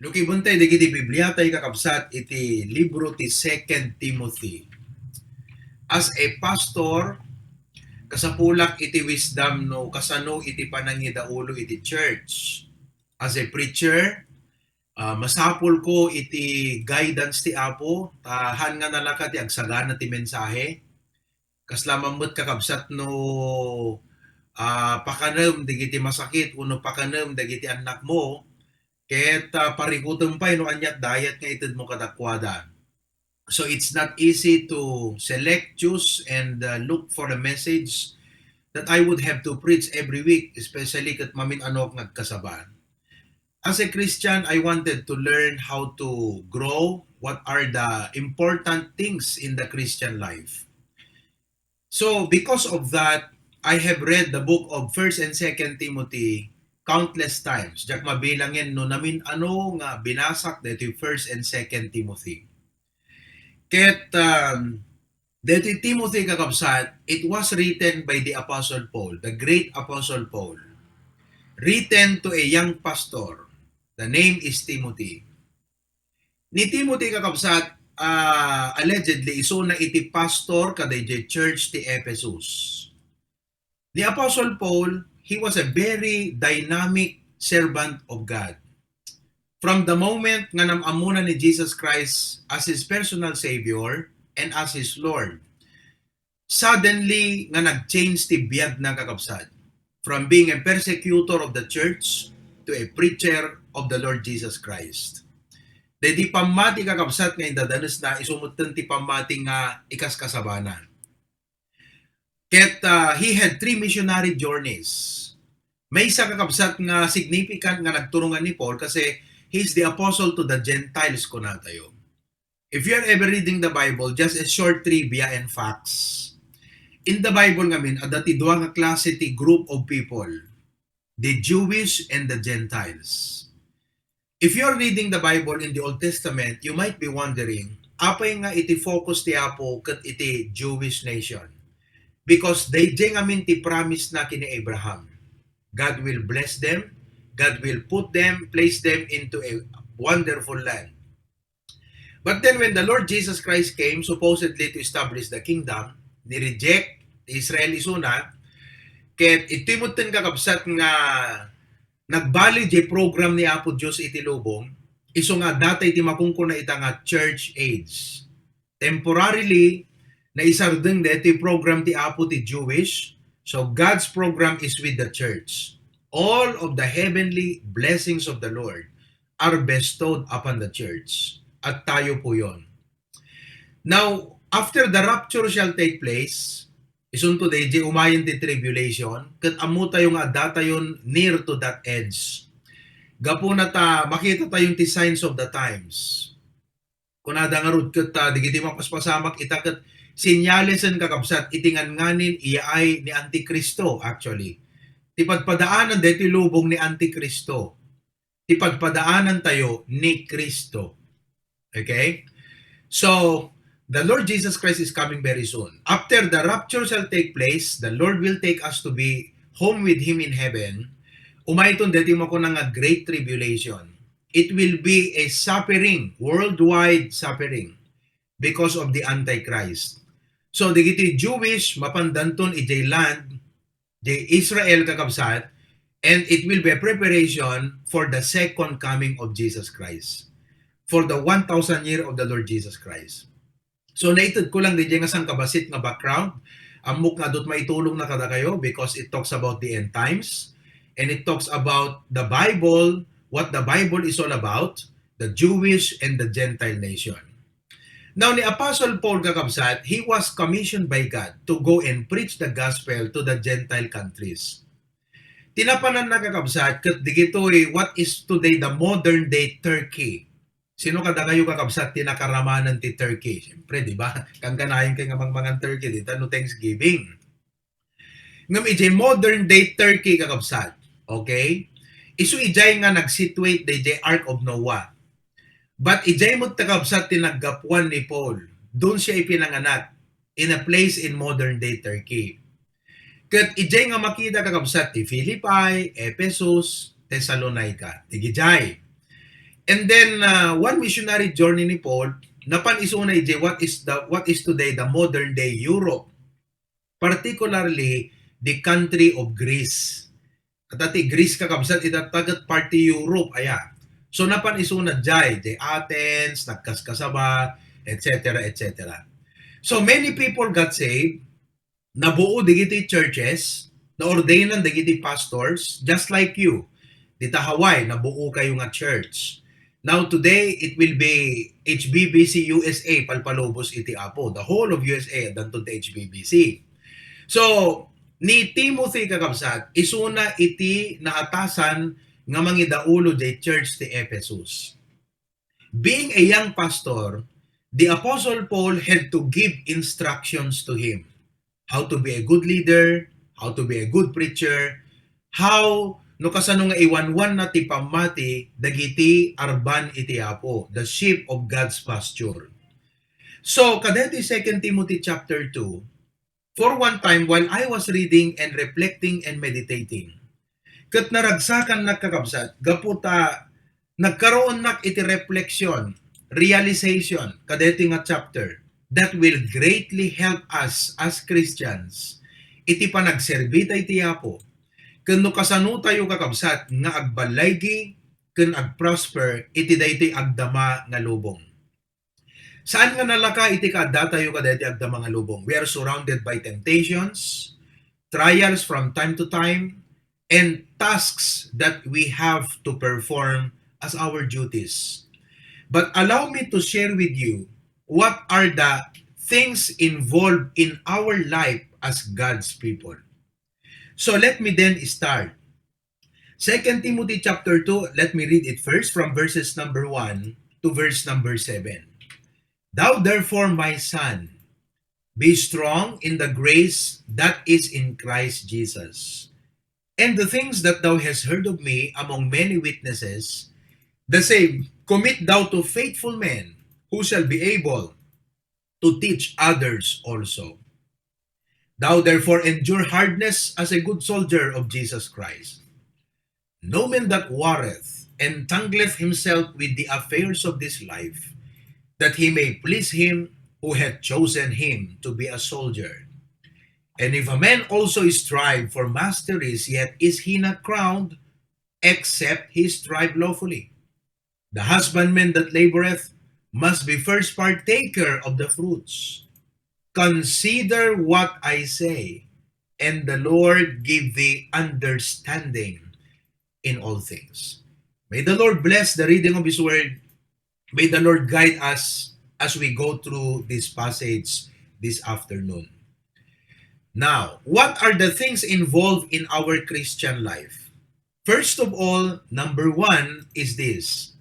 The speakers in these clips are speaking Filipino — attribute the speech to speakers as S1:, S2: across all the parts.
S1: Luki buntay dagiti Biblia tay kakabsat iti libro ti Second Timothy. As a pastor, kasapulak iti wisdom no kasano iti panangidaulo iti church. As a preacher, masapul ko iti guidance ti Apo, tahan nga nalaka ti agsagana ti mensahe. Kaslamamot kakabsat no pakanem dagiti masakit uno pakanem dagiti anak mo, ket parikutem pay no anyat dayat nga ited mo kadakwada. So it's not easy to select, choose, and look for a message that I would have to preach every week, especially kat mamin ano nagkasaban. As a Christian, I wanted to learn how to grow. What are the important things in the Christian life? So because of that, I have read the book of First and Second Timothy countless times. Jak mabilangin no namin ano nga binasak dito First and Second Timothy. Ket dito Timothy kakabsat, it was written by the Apostle Paul, the great Apostle Paul. Written to a young pastor. The name is Timothy. Ni Timothy kakabsat, allegedly iso na iti pastor kaday church ti Ephesus. The Apostle Paul, he was a very dynamic servant of God. From the moment nga namamuna ni Jesus Christ as his personal Savior and as his Lord, suddenly nga nag-change ti biyag na kakabsat. From being a persecutor of the church to a preacher of the Lord Jesus Christ. Di pamati kakabsat nga indadanos na isumutan ti pamati nga ikas kasabana. Ket he had 3 missionary journeys. May isa kakabsat nga significant nga nagturungan ni Paul kasi he's the apostle to the Gentiles ko na tayo. If you're ever reading the Bible, just a short trivia and facts. In the Bible ngamin, adati dua nga klase ti group of people. The Jewish and the Gentiles. If you're reading the Bible in the Old Testament, you might be wondering, apay nga iti focus ti Apo ket iti Jewish nation? Because they ngamin ti promise na kini Abraham. God will bless them, God will put them, place them into a wonderful land. But then when the Lord Jesus Christ came supposedly to establish the kingdom, ni-reject Israel isuna, ket itimutin kakabsat nga nagbali di program ni Apo Diyos iti lubong, iso nga datay ti makungkuna ita nga church age. Temporarily, na isardeng deti program ti Apo ti Jewish, so God's program is with the church. All of the heavenly blessings of the Lord are bestowed upon the church. At tayo po yon. Now, after the rapture shall take place, isunto day di umayon ti tribulation, ket ammo tayo nga data yon near to that edge. Gapo na ta makita tayong ti signs of the times. Kunada nga rod ket digiti mapaspasamak ita ket sinyalesan kakabsat itingan nganin iya ay ni Antikristo actually. Ti pagpadaanan deti lubong ni Antikristo. Ti pagpadaanan tayo ni Kristo. Okay? So, the Lord Jesus Christ is coming very soon. After the rapture shall take place, the Lord will take us to be home with Him in heaven. Umayton dati mo ko nga great tribulation. It will be a suffering, worldwide suffering because of the Antichrist. So, digiti Jewish, mapandanton ijay land, di Israel kakabsat, and it will be a preparation for the second coming of Jesus Christ. For the 1,000 year of the Lord Jesus Christ. So naitid ko lang di nga sang kabasit nga background. Amok nga dot maitulong na kada kayo because it talks about the end times and it talks about the Bible, what the Bible is all about, the Jewish and the Gentile nation. Now ni Apostle Paul kakabsat, he was commissioned by God to go and preach the gospel to the Gentile countries. Tinapanan na kakabsat ket digitoy what is today the modern day Turkey. Sino kada kayo kakabsat tinakaramanan ti Turkey? Siyempre, di ba? Kang kanayin kay nga mga Turkey, dito no Thanksgiving. Ngam ijay modern day Turkey kakabsat. Okay? Isu ijay nga nag-situate the Ark of Noah. But ijay mo kakabsat tinaggapuan ni Paul. Doon siya ipinanganak in a place in modern day Turkey. Kat ijay nga makita kakabsat ti Philippi, Ephesus, Thessalonica. Tigijay. And then one missionary journey ni Paul, napan isunay what is today the modern day Europe, particularly the country of Greece. At ati Greece kakabsat itatagat party Europe aya. So napan isuna jay Athens, nagkaskasaba, etc. etc. So many people got saved, nabuo digiti churches, na-ordainan digiti pastors, just like you. Dita Hawaii, nabuo kayo nga church. Now today, it will be HBBC USA, palpalubos iti Apo. The whole of USA, danton to HBBC. So, ni Timothy kakabsat, isuna iti naatasan nga mangidaulo di church ti Ephesus. Being a young pastor, the Apostle Paul had to give instructions to him. How to be a good leader, how to be a good preacher, how no kasano nga iwanwan na ti pamati dagiti arban iti Apo, the sheep of God's pasture. So, kadeti 2 Timothy chapter 2, for one time while I was reading and reflecting and meditating, kat naragsakan nakakabsat, gaputa nagkaroon nak iti reflection, realization, kadeti nga chapter, that will greatly help us as Christians, iti panagserbita iti Apo, kano kasano tayo kakabsat nga agbalaygi ken agprosper iti daytoy agdama nga lubong. Saan nga nalaka iti kaadda tayo kadaytoy agdama nga lubong? We are surrounded by temptations, trials from time to time, and tasks that we have to perform as our duties. But allow me to share with you what are the things involved in our life as God's people. So let me then start. 2 Timothy chapter 2, let me read it first from verses number 1 to verse number 7. Thou therefore, my son, be strong in the grace that is in Christ Jesus. And the things that thou hast heard of me among many witnesses, the same commit thou to faithful men, who shall be able to teach others also. Thou therefore endure hardness as a good soldier of Jesus Christ. No man that warreth entangleth himself with the affairs of this life, that he may please him who hath chosen him to be a soldier. And if a man also strive for masteries, yet is he not crowned, except he strive lawfully. The husbandman that laboreth must be first partaker of the fruits. Consider what I say, and the Lord give thee understanding in all things. May the Lord bless the reading of His Word. May the Lord guide us as we go through this passage this afternoon. Now, what are the things involved in our Christian life? First of all, number 1 is this.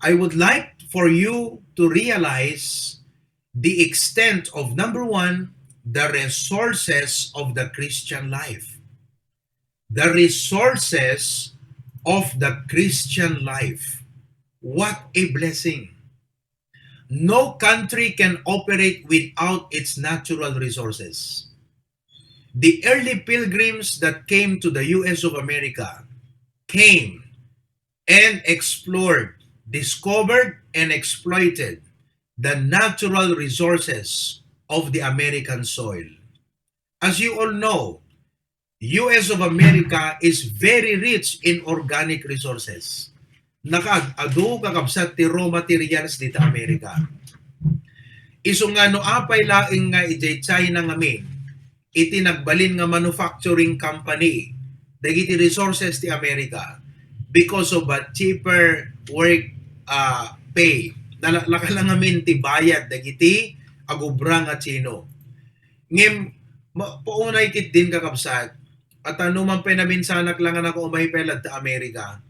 S1: I would like for you to realize the extent of, number 1, the resources of the Christian life. The resources of the Christian life. What a blessing. No country can operate without its natural resources. The early pilgrims that came to the US of America came and explored, discovered, and exploited the natural resources of the American soil. As you all know, US of America is very rich in organic resources. Nakaag-ado kakabsat ti raw materials dito Amerika. Iso nga no apay laing nga ijay China ngamin, iti nagbalin nga manufacturing company, dagiti resources ti Amerika because of a cheaper work pay. Laka lang ngamin ti bayad dagiti agubra nga Chino. Ngem paunay kit din kakabsat at ano man pinabinsanak lang ako umay pelad ta Amerika.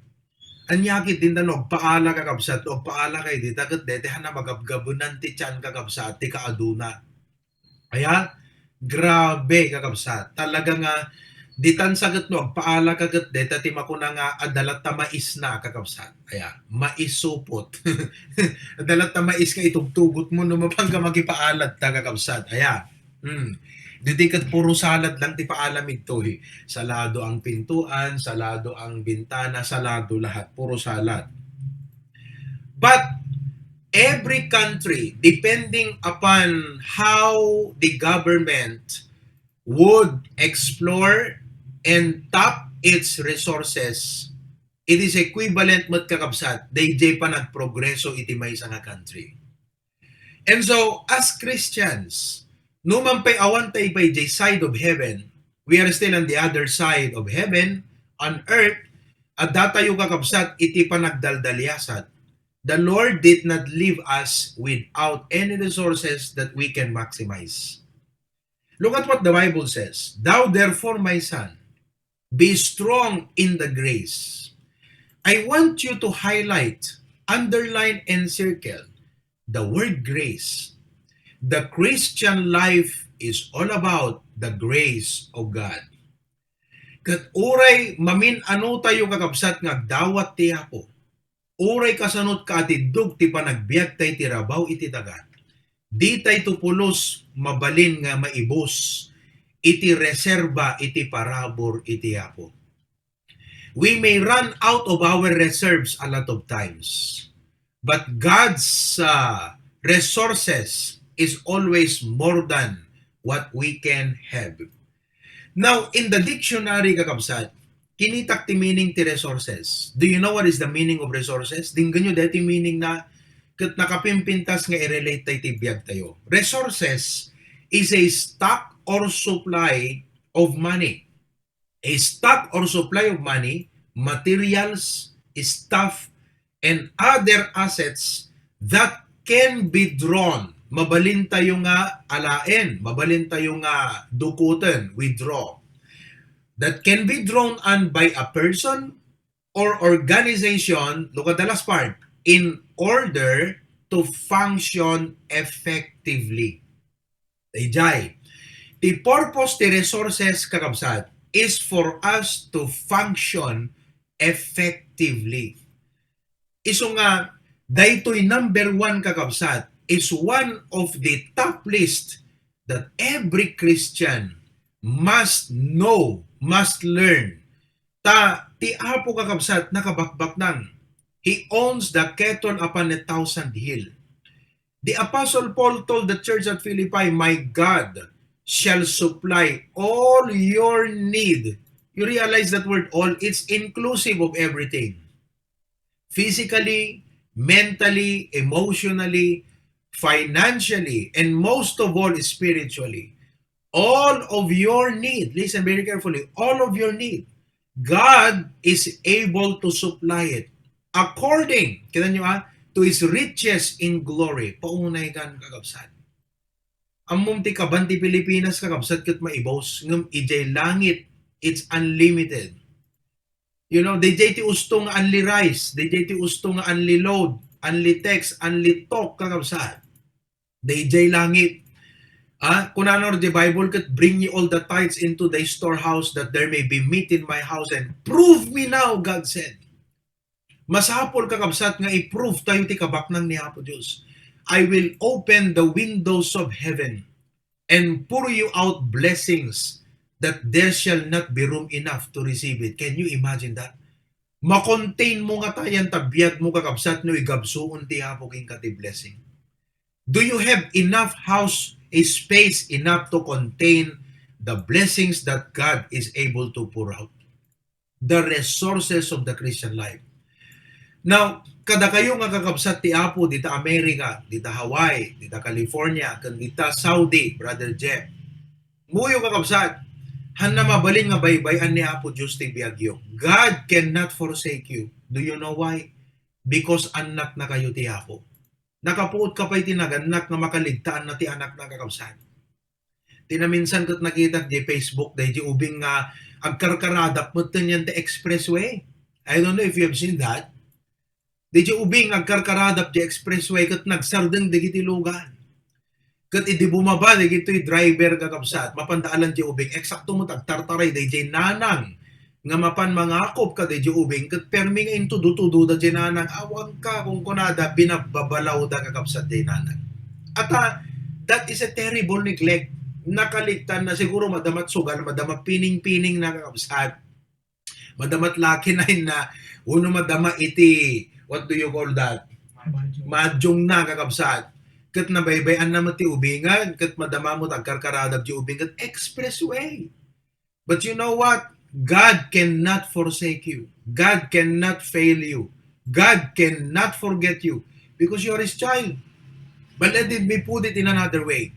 S1: Anyakit din tanog paala kakabsat o paala kay di tagat detehan na magabgabunan ti tiyan kakabsat ti kaaduna. Kaya grabe kakabsat. Talaga nga ditan sagat no paala kagat deta ti makuna nga adalat ta mais na kakabsat. Kaya mais supot. Adalat ta mais ka itugtugot mo no mapangga magipaalat ta kakabsat. Kaya didikat puro salad lang ti paalam ito eh. Salado ang pintuan, salado ang bintana, salado lahat, puro salad. But every country, depending upon how the government would explore and tap its resources, it is equivalent mat kakabsat, DJ pa nagprogreso iti may nga country. And so, as Christians, numan pa'y awan tayo by the side of heaven, we are still on the other side of heaven, on earth, at datayo kakabsat, iti pa nagdaldalyasat. The Lord did not leave us without any resources that we can maximize. Look at what the Bible says. Thou therefore, my son, be strong in the grace. I want you to highlight, underline, and circle the word grace. The Christian life is all about the grace of God. Kat uray mamin ano tayo kakabsat nga dawat ti Apo. Uray kasanot ka atidog ti panagbiag tay ti rabaw iti dagat. Di tay tupulos mabalin nga maibos iti reserba iti parabor iti Apo. We may run out of our reserves a lot of times. But God's resources is always more than what we can have. Now, in the dictionary kakabsat, kinitak ti meaning ti resources. Do you know what is the meaning of resources? Dinggan nyo dati meaning na kat nakapimpintas nga i-relate tayo ti biyag tayo. Resources is a stock or supply of money. A stock or supply of money, materials, stuff, and other assets that can be drawn. Mabalin tayo nga alain, mabalin tayo nga dukutan, withdraw. That can be drawn on by a person or organization, look at the last part, in order to function effectively. Dayjay, the purpose the resources kakabsat is for us to function effectively. Iso nga, daytoy number 1 kakabsat is one of the top list that every Christian must know, must learn. Ti Apo kakabsat nakabakbak nang. He owns the cattle upon 1,000 hill. The Apostle Paul told the church at Philippi, my God shall supply all your need. You realize that word all, it's inclusive of everything. Physically, mentally, emotionally, financially, and most of all, spiritually. All of your need, listen very carefully, all of your need, God is able to supply it according, kita nyo to His riches in glory. Paunay kan kakabsat. Amom ti kabanti Pilipinas kakabsat kat maibos, ngam ijay langit, it's unlimited. You know, DJ ti usto nga unli rice, DJ ti usto nga unli load, unli text, unli talk kakabsat. DJ langit. Kunanor the Bible kat bring ye all the tithes into the storehouse that there may be meat in my house and prove me now, God said. Masapol kakabsat nga i-prove tayo ti kabaknang ni Apo Diyos. I will open the windows of heaven and pour you out blessings that there shall not be room enough to receive it. Can you imagine that? Ma-contain mo nga tayan tabiyag mo kakabsat no igabsuon ti Apo king kati blessing. Do you have enough house, a space enough to contain the blessings that God is able to pour out? The resources of the Christian life. Now, kada kayo nga kakabsat ti Apo dita Amerika, dita Hawaii, dita California, kan dita Saudi, Brother Jeff. Muyo kakabsat, han na mabalin nga baybayan ni Apo Diyos ti biyagyo. God cannot forsake you. Do you know why? Because anak na kayo ti Apo. Nakapuot ka pa'y tinaganak na makaligtaan na ti anak na kakabsat. Tinaminsan ko't nakita di Facebook, di ubing nga agkarkaradak mo yan ti expressway. I don't know if you have seen that. Di ubing agkarkaradak di expressway kat nagsardeng di kiti lugan. Kat idi bumaba di kito'y driver kakabsat. Mapandaalan di ubing. Eksakto mo tagtartaray di nanang. Nga mapan mga akop ka di ubing. Kat permi nga into dutudo da di nanang. Awang ka kung kunada binababalaw da kakabsat di nanang. At that is a terrible neglect. Nakaligtan na siguro madamat sugal, madamat pining-pining na kakabsat. Madamat laki na uno madama iti, what do you call that? Madyong na kakabsat. Kat nabaybayan na ti ubingan, kat madama mo tagkarkaradab ti ubingan, expressway. But you know what? God cannot forsake you. God cannot fail you. God cannot forget you because you are His child. But let me put it in another way.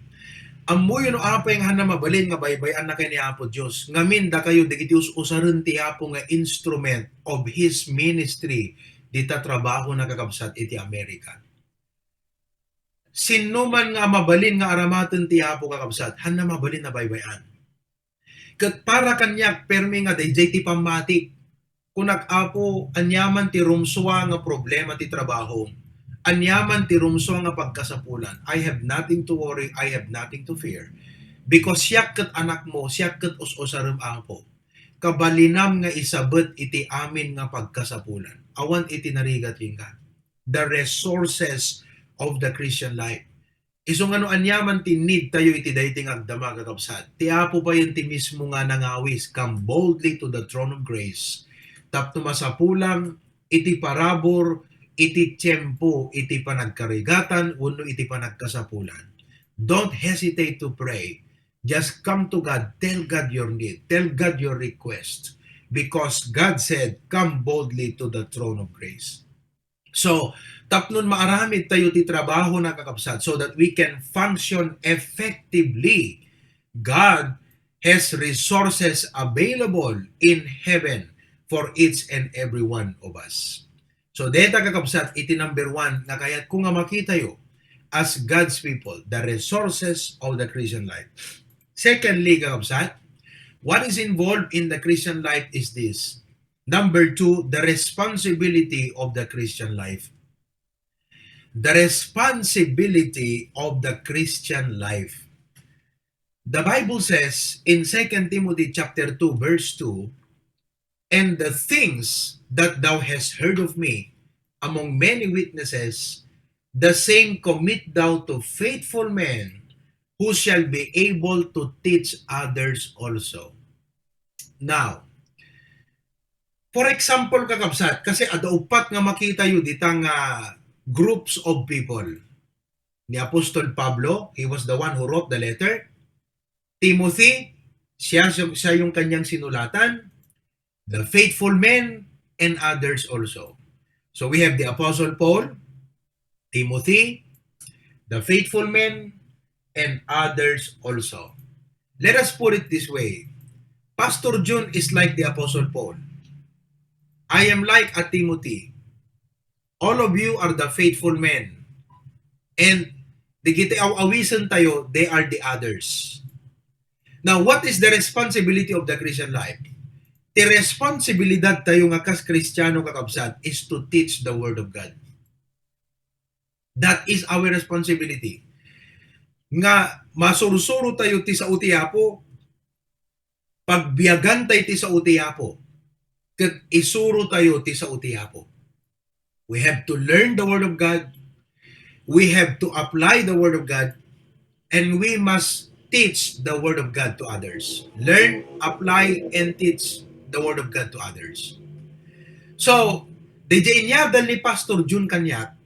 S1: Amoy no apay nga na mabalin nga baybayan na kay ni Apo Dios. Ngamin da kayo digiti usaron ti Apo nga instrument of His ministry dita trabaho na kakabsat iti Amerika. Sino man nga mabalin nga aramaten ti Apo kakabsat, han na mabalin na baybayan. Kat para kanyak permi nga dayjay ti pamatik. Kunak Apo anyaman ti rumswa nga problema ti trabaho. Anyaman ti rumswa nga pagkasapulan. I have nothing to worry, I have nothing to fear. Because siyak kat anak mo, siyak kat us-usaram Apo. Kabalinam nga isabet iti amin nga pagkasapulan. Awan iti narigat yung ka. The resources of the Christian life. Isong ano anyaman ti need tayo iti dayting agdama kakabsat. Ti Apo pa yun ti mismo nga nangawis. Come boldly to the throne of grace. Tapno masapulang iti parabor iti tiyempo, iti panagkarigatan, uno iti panagkasapulan. Don't hesitate to pray. Just come to God. Tell God your need. Tell God your request. Because God said, come boldly to the throne of grace. So, tapnon maaramid tayo ti trabaho na kakabsat so that we can function effectively. God has resources available in heaven for each and every one of us. So, deta kakabsat, iti number 1, nga kaya't kung nga makita yo, as God's people, the resources of the Christian life. Secondly, kakabsat, what is involved in the Christian life is this. Number 2, the responsibility of the Christian life. The responsibility of the Christian life. The Bible says in 2 Timothy chapter 2, verse 2, and the things that thou hast heard of me among many witnesses, the same commit thou to faithful men who shall be able to teach others also. Now, for example, kakabsat, kasi adaupat nga makita yun ditang groups of people. Ni Apostol Pablo, he was the one who wrote the letter. Timothy, siya yung kanyang sinulatan. The faithful men, and others also. So we have the Apostle Paul, Timothy, the faithful men, and others also. Let us put it this way. Pastor June is like the Apostle Paul. I am like a Timothy. All of you are the faithful men. And di kita awisan tayo, they are the others. Now, what is the responsibility of the Christian life? The responsibilidad tayo nga kas Kristiyano kakabsat is to teach the Word of God. That is our responsibility. Nga masursuro tayo ti sa utiapo, pagbiyagan tayo ti sa utiapo, kat isuro tayo ti sa utiapo. We have to learn the Word of God, we have to apply the Word of God, and we must teach the Word of God to others. Learn, apply, and teach the Word of God to others. So, the inyadal ni Pastor June Kanyak,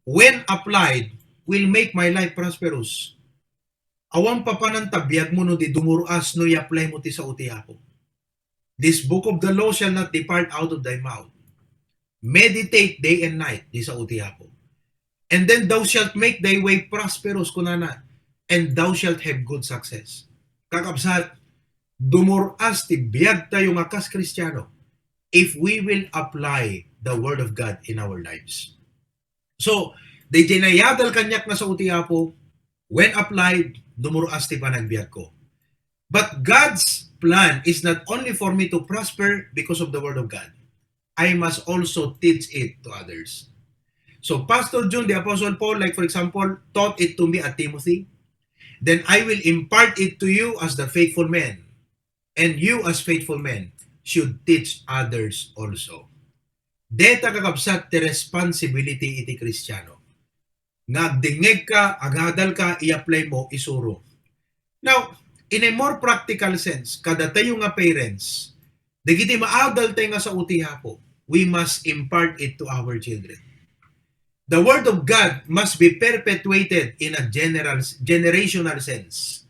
S1: when applied, will make my life prosperous. Awan pa panantabiyag mo no di dumuruas no i-apply mo ti sa utiapo. This book of the law shall not depart out of thy mouth. Meditate day and night di sa utiapo. And then thou shalt make thy way prosperous kunana, and thou shalt have good success. Kakabsat, dumuras ti biyag tayo nga kas Kristiyano if we will apply the Word of God in our lives. So, di dinayadal kanyak na sa utiapo, when applied, dumuras ti panagbiag ko. But God's plan is not only for me to prosper because of the Word of God. I must also teach it to others. So, Pastor John, the Apostle Paul, like for example, taught it to me at Timothy. Then I will impart it to you as the faithful men. And you as faithful men should teach others also. Deta kakabsat ti responsibility iti Kristiyano. Nagdingeg ka, agadal ka, i-apply mo, isuro. Now, in a more practical sense, kada tayo nga parents, digiti maadal tayo nga sa utiha po, we must impart it to our children. The Word of God must be perpetuated in a generational sense.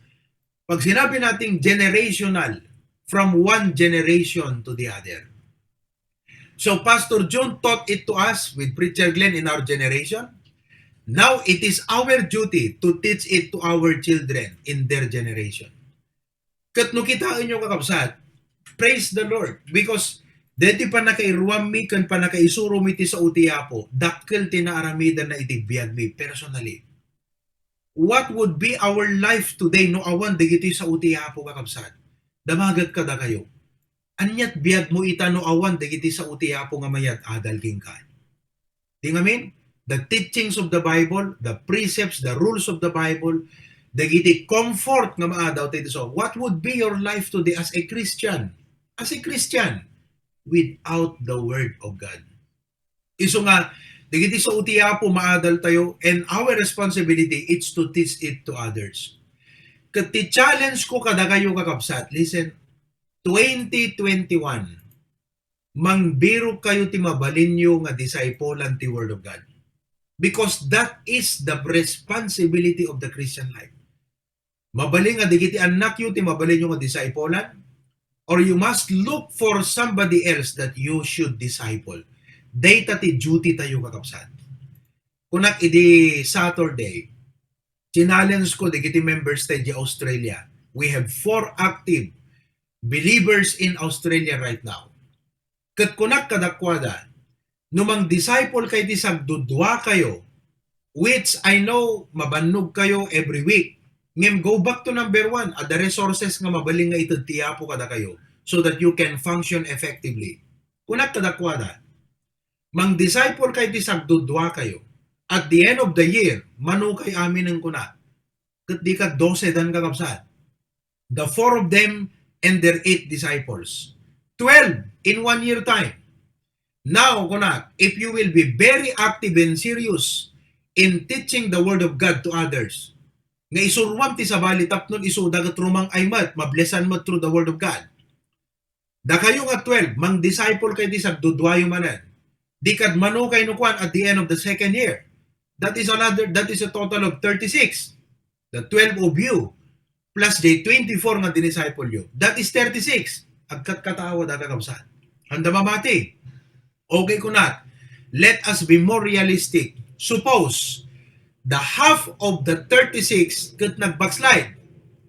S1: Pag sinabi nating generational, from one generation to the other. So Pastor John taught it to us with Preacher Glenn in our generation. Now it is our duty to teach it to our children in their generation. Kat no kitaan nyo kakabsat, praise the Lord, because deti pa nakairuam mi kan pa nakaisuro mi ti sa utiapo, dakkel tinaaramida na itibiyag mi personally. What would be our life today no awan digiti sa utiapo kakabsat? Damagat kada kayo. Anyat biyag mo itano awan dagiti sa utiapo nga mayat adal king ka. Tingamin, the teachings of the Bible, the precepts, the rules of the Bible, dagiti comfort nga maadaw tayo so. What would be your life today as a Christian? As a Christian, without the Word of God. Iso nga, dagiti sa utiapo maadal tayo, and our responsibility is to teach it to others. Kati challenge ko kada kayo kakabsat, listen, 2021, mangbiro kayo ti mabalinyo nga disciplean ti Word of God. Because that is the responsibility of the Christian life. Mabaling nga digiti anak yu ti mabalinyo nga disciplean, or you must look for somebody else that you should disciple. Data ti duty tayo kakabsat. Kunak idi Saturday, challenge ko digiti members tayo di Australia. We have 4 active believers in Australia right now. Kat kunak kadakwada, numang disciple kay di sagdudwa kayo, which I know mabannog kayo every week. Ngem go back to number 1, at the resources nga mabaling nga itutiapo kada kayo so that you can function effectively. Kunak kadakwada, mang disciple kay di sagdudwa kayo. At the end of the year, manu kay amin ng kunak. Kat di ka 12 dan kakabsat. The 4 of them and their 8 disciples. 12 in 1 year time. Now, kunak, if you will be very active and serious in teaching the Word of God to others, nga isurwam ti sa balitap nun iso dagat rumang aymat, mablesan mo through the Word of God. Da kayo nga 12, mang disciple kay di sagdudwayo manan. Di kad mano kay nukwan at the end of the 2nd year. That is a total of 36. The 12 of you plus the 24 nga dinisciple you. That is 36. Agkat katawa da kakabsat. Handa mamati. Okay ko na. Let us be more realistic. Suppose the half of the 36 kat nag-backslide.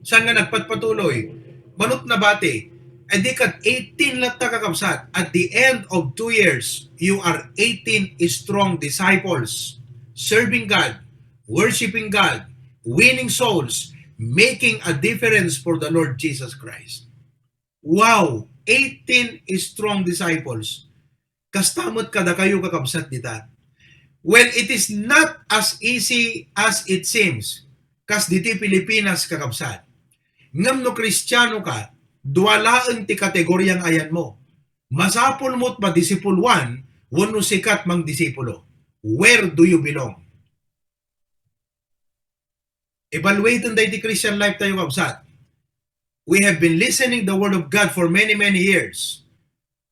S1: Saan nga nagpatpatuloy? Manot na bati. E di kat 18 lang ta kakabsat. At the end of 2 years, you are 18 strong disciples. Serving God, worshiping God, winning souls, making a difference for the Lord Jesus Christ. Wow! 18 strong disciples. Kastamot kada kayo kakabsat dita. Well, it is not as easy as it seems. Kas diti Pilipinas kakabsat. Ngam no Kristiyano ka, duwalaan ti kategoryang ayan mo. Masapul mo't madisipulwan, wano sikat mang disipulo. Where do you belong? Evaluate the Christian life tayo kabsat. We have been listening the Word of God for many, many years.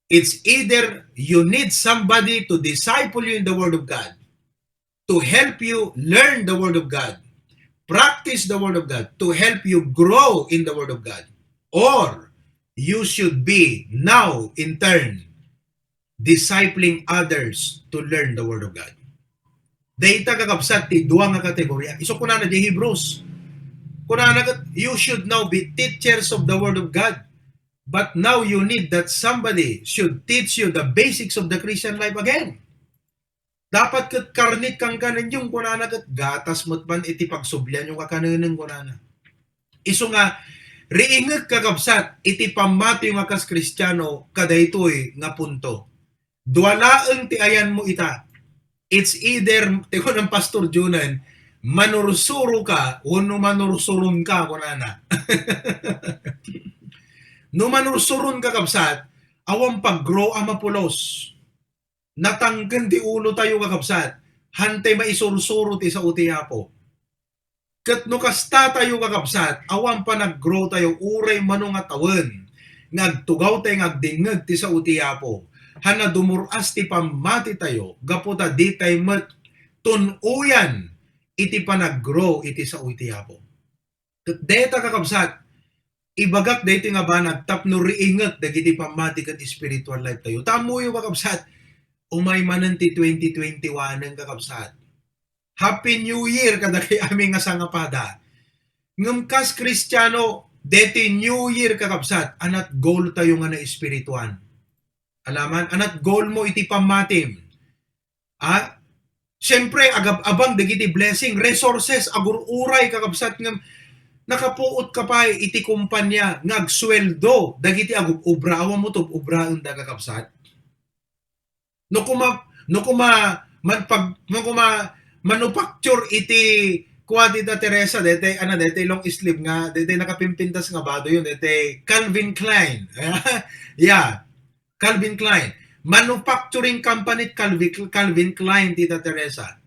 S1: It's either you need somebody to disciple you in the Word of God, to help you learn the Word of God, practice the Word of God, to help you grow in the Word of God, or you should be now, in turn, discipling others to learn the Word of God. Dahita kakabsat ti duwa nga kategorya. Iso kuna na di Hebrews. Kuna na you should now be teachers of the Word of God. But now you need that somebody should teach you the basics of the Christian life again. Dapat kat karnit kang kanan yung kuna na kat gatas mo't man iti pagsubyan yung kakanan kuna na. Iso nga, riingag kakabsat iti pamati yung akas Kristiyano kada ito'y nga punto. Duwalaan ti ayan mo ita. It's either, teko ng Pastor Junan, manursuro ka o no manursurun ka kunana. No manursurun ka kabsat, awang pag-grow ang mapulos. Natanggan ti ulo tayo kakabsat, hantay maisursuro ti sa utiapo. Kat no kasta tayo kakabsat, awang pa nag-grow tayo, uray manong atawan, ngagtugaw tayo ngagdingag ti sa utiapo. Hana dumuras ti pamati tayo, gaputa di tayo tunuyan iti panag-grow iti sao iti Apo. Deta kakabsat, ibagak dito nga ba nagtapno riingat dagiti pamati kat spiritual life tayo. Tamo yung kakabsat, umay manan ti 2021 ng kakabsat. Happy New Year kada kay aming nga sangapada. Ngam kas Kristiyano, deti New Year kakabsat, anat goal tayo nga na espirituan. Alaman, anat goal mo iti pamatim. Siyempre, abang dagiti blessing, resources, agururay kakabsat ngam nakapuot ka pa iti kumpanya ngagsweldo dagiti agub-ubra awan mo to ubraon da kakabsat. No kuma manufacture iti Kuadita Teresa dete long sleeve nga dete nakapimpintas nga bado yun dete Calvin Klein. Yeah. Calvin Klein. Manufacturing company Calvin Klein Tita Teresa.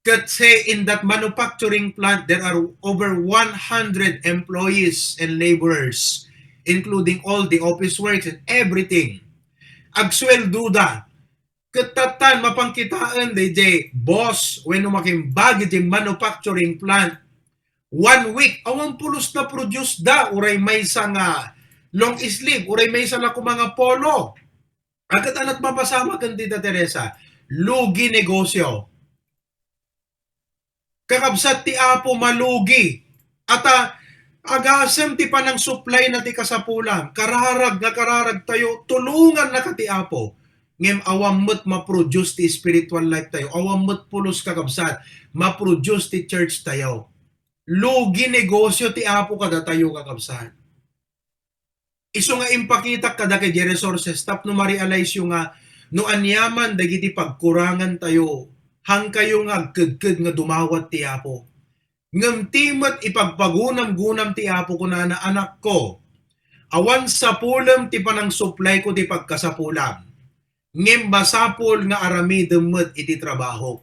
S1: Could say in that manufacturing plant there are over 100 employees and laborers including all the office works and everything. Agsweldo da. Katatan mapangkitaan DJ boss when umaking bagi di manufacturing plant 1 week awan pulos na produce da uray may sa nga long sleeve uray may sa na mga polo agad anat mapasama kan Tita Teresa lugi negosyo kakabsat ti Apo malugi ata agasem ti panang supply na ti kasapulan kararag tayo tulungan na ka ti Apo ngem awamot ma-produce ti spiritual life tayo. Awamot pulos kakabsat, ma-produce ti church tayo. Lugi negosyo ti Apo kada tayo kakabsat. Iso nga impakita kada kay resources tap no ma-realize yung nga no anyaman dagiti pagkurangan tayo hang kayo nga agked nga dumawat ti Apo. Ngem timat ipagpagunam-gunam ti Apo ko na anak ko. Awan sa pulam ti panang supply ko ti pagkasapulam. Ngem basapol nga aramidem met iti trabaho.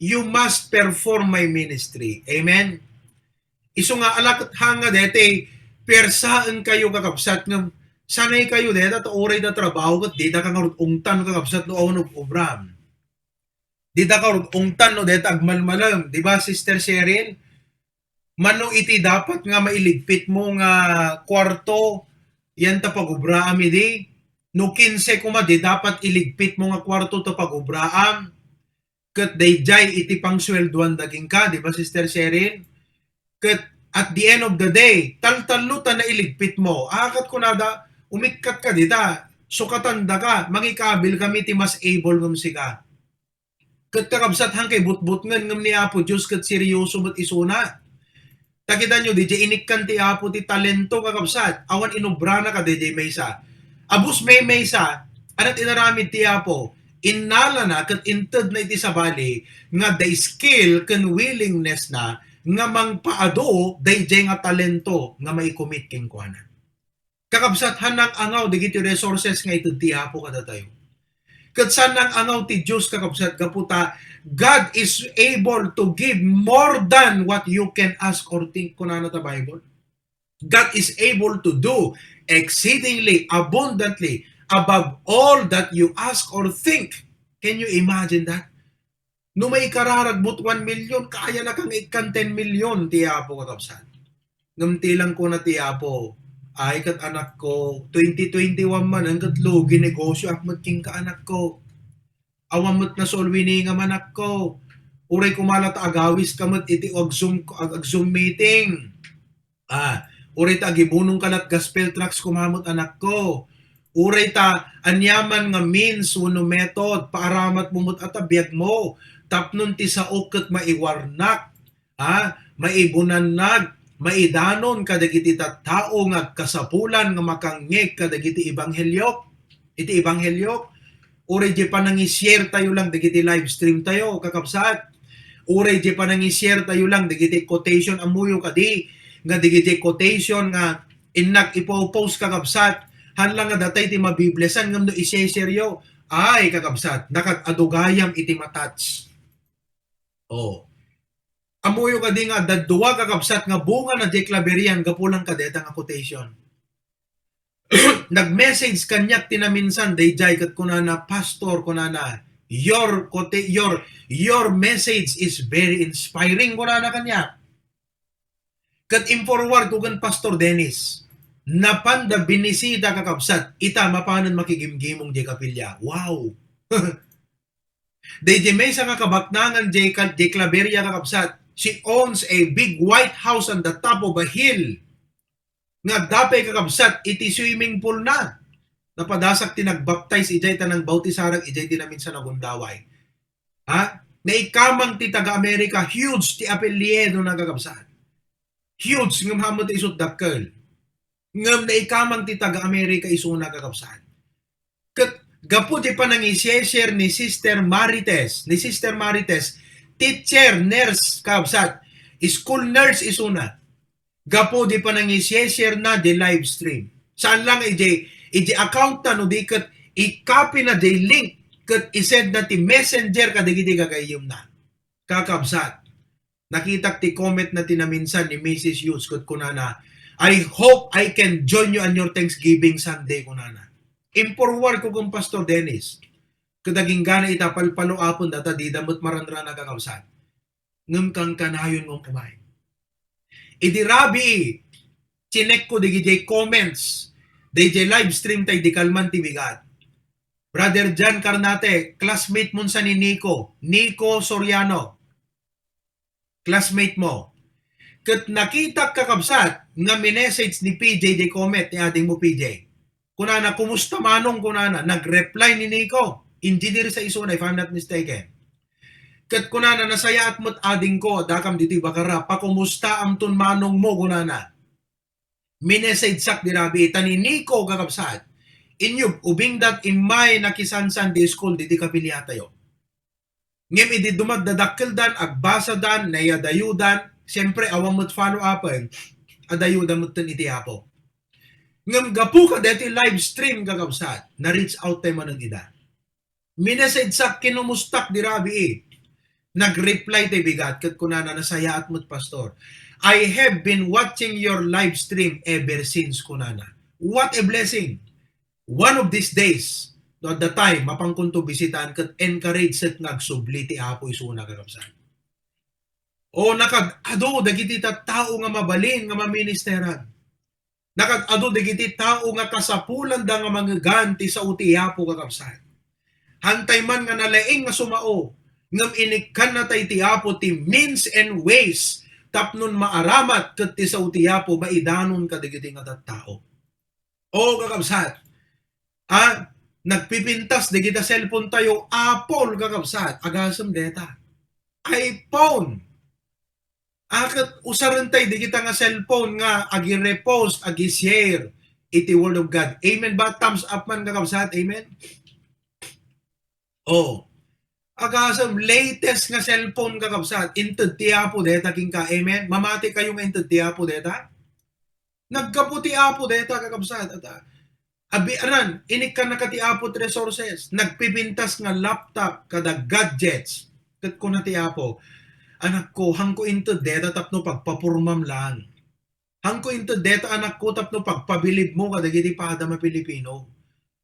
S1: You must perform my ministry. Amen? Iso nga alakot hanga dete, persaan kayo kakabsat ng sanay kayo deta to oray da trabaho kat dita kang ungtan kakabsat no awon obram. Dita ka ungtan no deta agmalmalam, di ba Sister Sherin? Mano iti dapat nga mailigpit mo nga kwarto yan ta pag-ubra ami di. No 15 kuma di dapat iligpit mo nga kwarto to pag-ubraam. Kat dayjay iti pangswelduan daging ka, di ba Sister Sherin? Kat at the end of the day, taltalutan na iligpit mo. Akat ko nada, umikat ka dita, sukatanda ka, mangikabil kami ti mas able ngam sika. Kat kakabsat hang kay butbut ngam ni Apo Diyos kat seryoso mat isuna. Takita nyo, DJ inikkan ti Apo ti talento kakabsat, awan inubra na ka DJ Maysa. Abus may maysa, anat inaramid ti Apo, innala na kat inted na iti sabali, nga the skill kan willingness na, nga mangpaado, dayjay nga talento, nga maikomit king kuana. Kakabsat hanang angaw, digiti resources nga ito ti Apo kada tayo. Kat sanang angaw ti Diyos kakabsat, kaputa, God is able to give more than what you can ask or think, kunana ta Bible. God is able to do exceedingly abundantly above all that you ask or think. Can you imagine that? No may kararagbot 1 million, kaya na kang ikan 10 million ti Apo kakabsat. Ngamtilang ko na ti Apo, ay kat anak ko, 2021 man, hanggat lugi negosyo, akmat king ka anak ko. Awamot na solwini nga manak ko. Uray kumalat agawis kamot iti ag-zoom meeting. Uray ta agibunong kalat gospel tracks kumamot anak ko. Uray ta anyaman nga means wano method paaramat mumot at abiyag mo. Tapnon ti sa ukat maiwarnak. Maibunanag. Maidanon kadagiti tao nga kasapulan nga makangngeg kadagiti ebanghelyo. Iti ebanghelyo. Uray di pa nang-i-share tayo lang dagiti live stream tayo kakabsat. Uray di pa nang-i-share tayo lang dagiti quotation amuyo kadi nga digiti quotation nga inak ipo-post kakabsat hanlang nga datay ti mabiblesan ngam no i-share ay kakabsat nakag-adugayam iti matouch. Amuyo kadi nga dadduwa kakabsat nga bunga na deklaverian gapulang kadeta nga quotation. Nag-message kanyak tinaminsan dayjay kat kunana pastor kunana Your message is very inspiring ko na kanya. Kat forward ko kan Pastor Dennis. Napanda binisida kakabsat. Ita mapanan makigimgimong di kapilya. Wow! Day may sa kakabaknangan di Claveria kakabsat. She owns a big white house on the top of a hill. Nga dapay kakabsat, iti swimming pool na. Napadasak tinagbaptize, ijay tanang bautisarang, ijay tinamin sa nagundaway. Ha? Naikamang ti taga-Amerika, huge ti apelyedo na kakabsat. Huge, ngam hamot isot dakkel. Ngam naikamang ti taga-Amerika isuna kakabsat. Kat gapu ti panang i-share ni Sister Marites, teacher, nurse, kakabsat, school nurse isuna. Gapo di pa nang i-share na di live stream. Saan lang iji account na no di kat i-copy na di link kat i-send na ti messenger ka di kagayom na. Kakabsat. Nakita ti comment na tinaminsan ni Mrs. Hughes kat kunana, I hope I can join you on your Thanksgiving Sunday kunana. Forward ko kung Pastor Dennis. Kadaging gana itapalpalo apon data di damot maranra na kakabsat. Ngam kang kanayon mong kumain. Idirabi, chinek ko di comments, di live stream tayo di kalman tibigat. Brother John Carnate, classmate mo sa ni Nico Soriano, classmate mo. Kat nakita kakabsat, nga minessage ni PJ di comment, ni ading mo PJ. Kunana, kumusta manong kunana, nag-reply ni Nico, engineer sa isuna, if I'm not mistaken. Kat kunana nasaya at mo't ading ko, dakam dito bakara, pakumusta amtun manong mo kunana. Minesage sak dirabi, tani Nico kakabsat. Inyub, ubing dat imay nakisansan di school, diti kapilya tayo. Ngem idi dumadadakil dan, agbasa dan, nayadayudan, siyempre awang mo't follow upan, adayudan mo't tan iti apo. Ngem gapu ka deti live stream kakabsat, na-reach out tayo manang ida. Minesage sak kinumustak dirabi nag-reply tayo bigat kat kunana nasaya at mo't pastor. I have been watching your live stream ever since kunana. What a blessing. One of these days, no, at the time, mapangkunto bisitaan kat encourage set nagsubli ti apo isuna kakabsan. O nakag-ado, dagiti tao nga mabalin, nga maministeran. Nakag-ado, dagiti tao nga kasapulan da nga mga ganti sa uti apo kakabsan. Hantay man nga nalaing nga sumao, ngam inikan na tayo tiyapo ti means and ways tapnon maaramat kat ti sa utiyapo maidanon kadigiti nga tao. O kakabsat, nagpipintas digita cellphone tayo, Apple kakabsat, agasam deta. iPhone. Akat usaran tayo digita nga cellphone nga agi-repost, agi-share iti word of God. Amen ba? Thumbs up man kakabsat. Amen? Oh. Agasam latest nga cellphone kakabsat, inted tiyapo deta king ka, amen? Mamati kayo nga inted tiyapo deta? Nagkaputi apo deta kakabsat. Abiaran, inik ka nakatiapo resources, nagpipintas nga laptop, kada gadgets, kat ko na tiyapo, anak ko, hangko inted deta tapno pagpapurmam lang. Hangko inted deta anak ko tapno pagpabilib mo kadagiti pa adama Pilipino.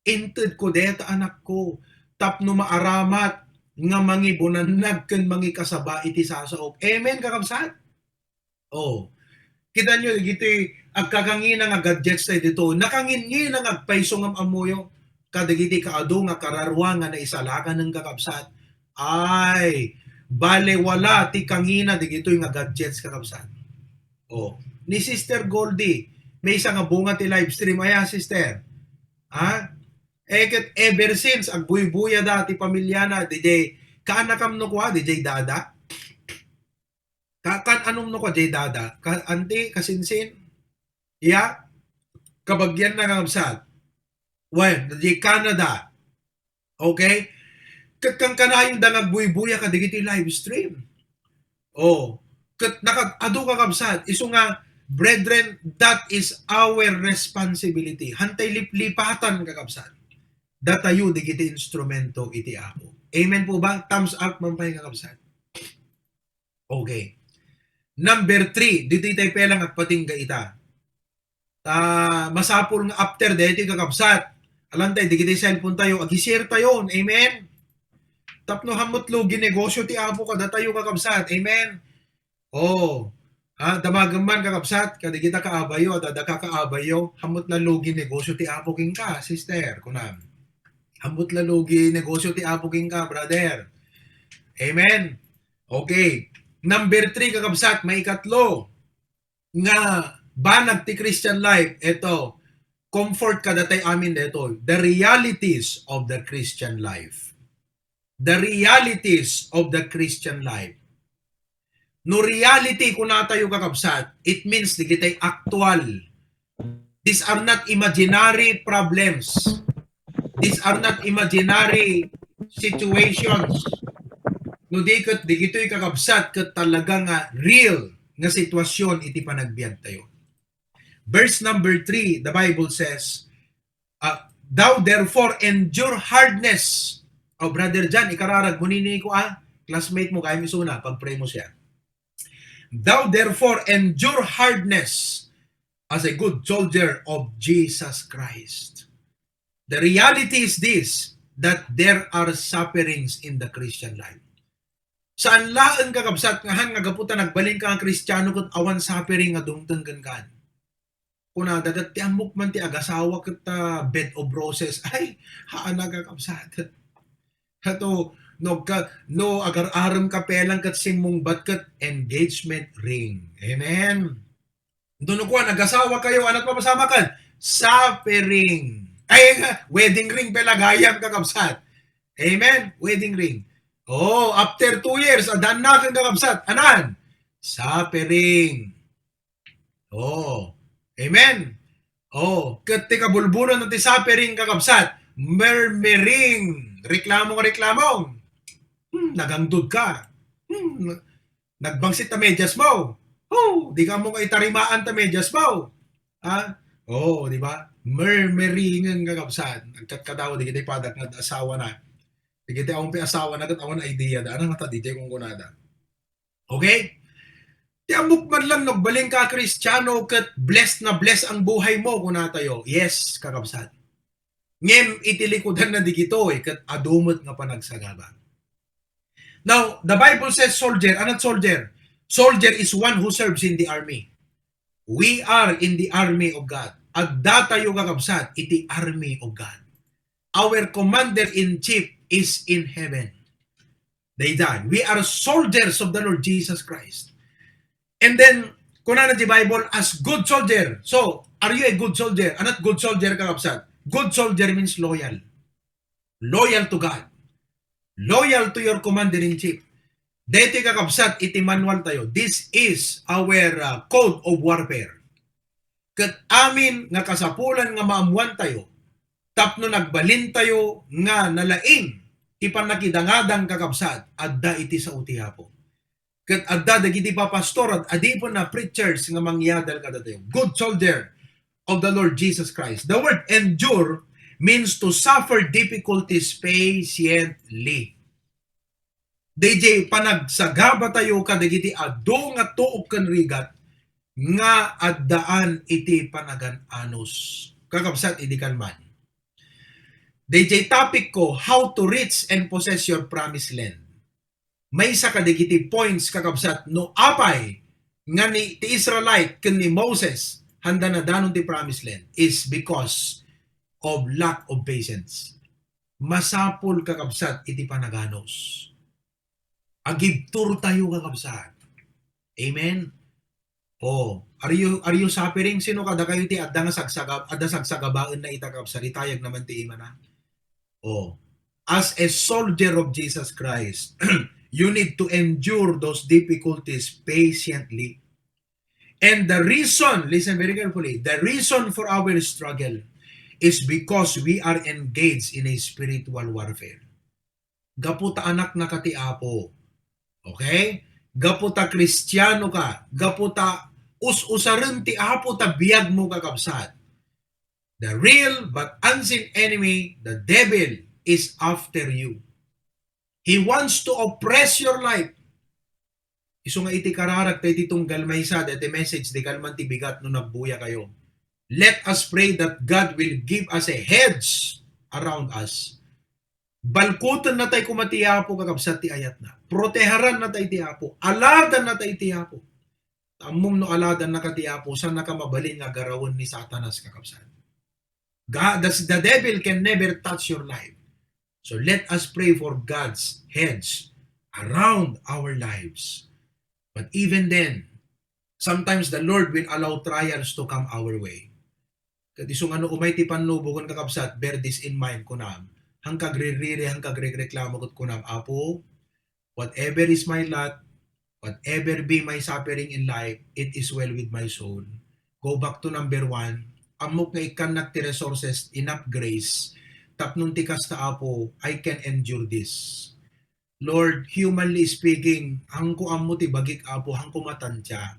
S1: Inted ko deta anak ko, tapno maaramat, nga mangi bunanag ken mangi kasaba iti sasaop. Amen kakabsat? Oh. Kita nyo giti agkakangina nga gadgets tayo dito. Nakangin nga agpaiso ng amuyo. Kadagiti kaado nga kararwa nga naisalakan ng kakabsat. Ay, bale wala ti kangina digito nga gadgets kakabsat. Oh. Ni Sister Goldie, may isa nga bunga ti live stream. Aya, sister. Ha? Eket ever since agbuy-buya dati pamilya na DJ kaanakam no kwa DJ dada kan anom no kwa DJ dada kan anti kasinsin ya kabagyan na kamsat well DJ Canada okay kat kang kanayong da nagbuy-buya ka digiti live stream oh kat nakag-adu ka kamsat iso nga brethren that is our responsibility hantay liplipatan ka kamsat datayo digiti instrumento iti ako. Amen po ba? Thumbs up mampay kakabsat. Okay. Number 3, dito tayo pelang at patingga ita. Masapol nga after dito kakabsat. Alam tayo, digiti cellphone tayo, agi-share tayo. Amen? Tapno hamot lo ginegosyo ti Apo kada tayo kakabsat. Amen. Oh. Damagan man kakabsat, kada kita kaabayo, ada kakaabayo, hamot na logi negosyo ti Apo king ka, sister, kunam. Hamot na logi negosyo ti Apo king ka, brother. Amen. Okay. Number 3 kakabsat, may ikatlo nga banag ti Christian life, ito, comfort kadatay amin dito, the realities of the Christian life. The realities of the Christian life. No reality kung natayo kakabsat, it means di kita'y actual. These are not imaginary problems. These are not imaginary situations. No di kito'y kakabsat kat talaga nga real nga sitwasyon iti panagbiag tayo. Verse number 3, the Bible says, thou therefore endure hardness. Oh, Brother John, ikararag mo nini ko classmate mo, kaya misuna, pag-pray mo siya. Thou therefore endure hardness as a good soldier of Jesus Christ. The reality is this, that there are sufferings in the Christian life. Saan laan kakabsat nga han nga gaputa nagbalin ka ang Kristiyano ket awan suffering nga dungtengken kan. Kuna dagat ti amok man ti agasawa ket bed of roses ay haan kakabsat. Hato no agar-aram ka pelang kat simong bat kat engagement ring. Amen. Doon ko nagasawa kayo, anak papasama kan? Suffering. Ay, wedding ring pelagayam kakabsat. Amen? Wedding ring. Oh, after 2 years, adan na kang kakabsat. Anan? Suffering. Oh, amen? Oh, ketika bulbulan ng suffering kakabsat, murmuring. Reklamong. Nagangdod ka. Nagbangsit ta medyas mo. Di ka mo itarimaan ta medyas mo. Di ba? Murmuring ang kakabsat. Nagkatkadaw, di kita ipadak na asawa na. Di kita akong asawa na kat awan idea da. Anong mata di kung kunada. Okay? Di amok man lang nagbaling ka Kristiyano kat blessed na blessed ang buhay mo kunatayo. Yes, kakabsat. Ngem itilikudan na di kito kat adumot nga panagsagaba. Now, the Bible says soldier. Anong soldier? Soldier is one who serves in the army. We are in the army of God. At datayo kakabsat, iti army of God. Our commander-in-chief is in heaven. They died. We are soldiers of the Lord Jesus Christ. And then, kuna na di Bible, as good soldier. So, are you a good soldier? Anot good soldier kakabsat? Good soldier means loyal. Loyal to God. Loyal to your commander-in-chief. Dito kakabsat, iti manual tayo. This is our code of warfare. Kat amin nga kasapulan nga maamuan tayo, tapno nagbalin tayo nga nalaing, ipanakidangadang kakabsat, adda iti sa utihapo. Kat adda dagiti pa pastor, at adipon na preachers nga mangyadal kada tayo. Good soldier of the Lord Jesus Christ. The word endure means to suffer difficulties patiently. DJ panagsagaba tayo kadagiti adu nga tuog ken rigat nga addaan iti panagan anos. Kakabsat idikan man. DJ topic ko, how to reach and possess your promised land. May isa kadagiti points kakabsat no apay nga ni ti Israelite ken ni Moses handa na danon ti promised land is because of lack of patience. Masapol kakabsat iti panaganos. Agibtur tayo kakabsat. Amen. Are you suffering? Sino kada kayo ti adda nga sagsagabaan na itakabsat itayag naman ti ima na. As a soldier of Jesus Christ, you need to endure those difficulties patiently. And the reason, listen very carefully, the reason for our struggle is because we are engaged in a spiritual warfare. Gaputa anak na kati Apo. Okay? Gaputa Kristiyano ka. Gaputa us-usaran ti Apo ta biyag mo kakabsat. The real but unseen enemy, the devil, is after you. He wants to oppress your life. Iso nga iti kararak tayo ditong galmaysa, iti message di kalman ti bigat no nagbuya kayo. Let us pray that God will give us a hedge around us. Balkutan na tay kumatiyapo kakabsat ti ayat na. Proteharan na tay tiyapo. Aladan na tay tiyapo. Ammom no aladan na katiyapo saan nakamabalin nga garawon ni Satanas kakabsat. God, the devil can never touch your life. So let us pray for God's hedge around our lives. But even then, sometimes the Lord will allow trials to come our way. Kat isong ano umay ti panlubo kon kakabsat, bear this in mind kunam. Hang kagririri, hang kagreklamo kot kunam, Apo, whatever is my lot, whatever be my suffering in life, it is well with my soul. Go back to number 1, amok nga ikan ti resources, enough grace, tapnon ti kasta Apo, I can endure this. Lord, humanly speaking, hang ko ammo ti bagik Apo, hang ko matansya,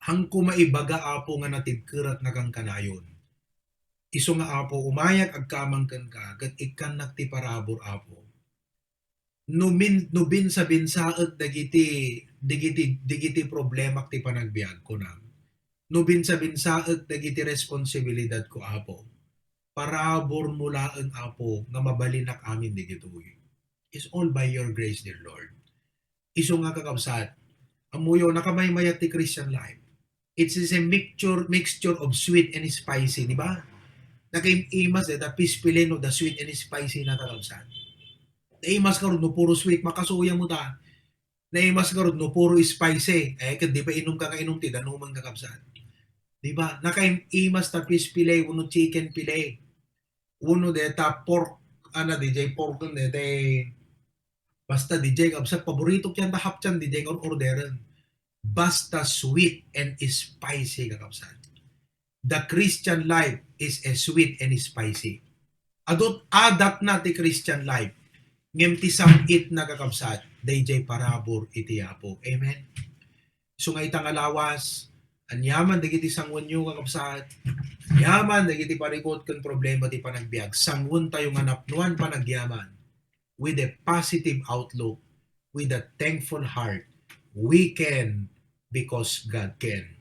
S1: hang ko maibaga Apo nga natibkerat nga kang kanayon. Iso nga Apo, umayag agkamangkan ka, kat ikan ti parabor Apo. Nubin sa binsaet digiti problema ti panagbiag ko na. Nubin sa binsaet dagiti responsibilidad ko Apo. Parabor mula ang Apo nga mabalinak amin digitoy. It's all by your grace, dear Lord. Iso nga kakabsat, amuyo nakamay-mayat ti Christian life. It is a mixture of sweet and spicy, di ba? Nakaimas the pispilin of the sweet and spicy na kakabsat. Naimas karod no puro sweet, makasuya mo ta. Naimas karod no puro spicy, kad di pa inom ka nga inom ti danuman kakabsat. Di ba? Nakaimas ta pispilay, uno chicken pilay. Uno deta pork, DJ pork nun deta basta DJ kabsat paborito kyan ta hapchan DJ or orderan. Basta sweet and spicy kakabsat. The Christian life is a sweet and spicy. Adot adat na ti Christian life. Ngem ti samit na kakabsat. DJ parabor iti Apo. Amen. So nga itang alawas, anyaman dagiti sangwan nyo kakabsat. Anyaman dagiti parikot kan problema ti panagbiag. Sangwan tayo nga napnuan panagyaman. With a positive outlook, with a thankful heart, we can because God can.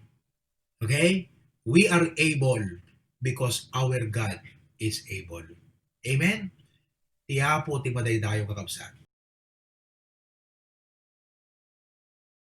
S1: Okay? We are able because our God is able. Amen? Tiyapo ti madaydayo kakabsat.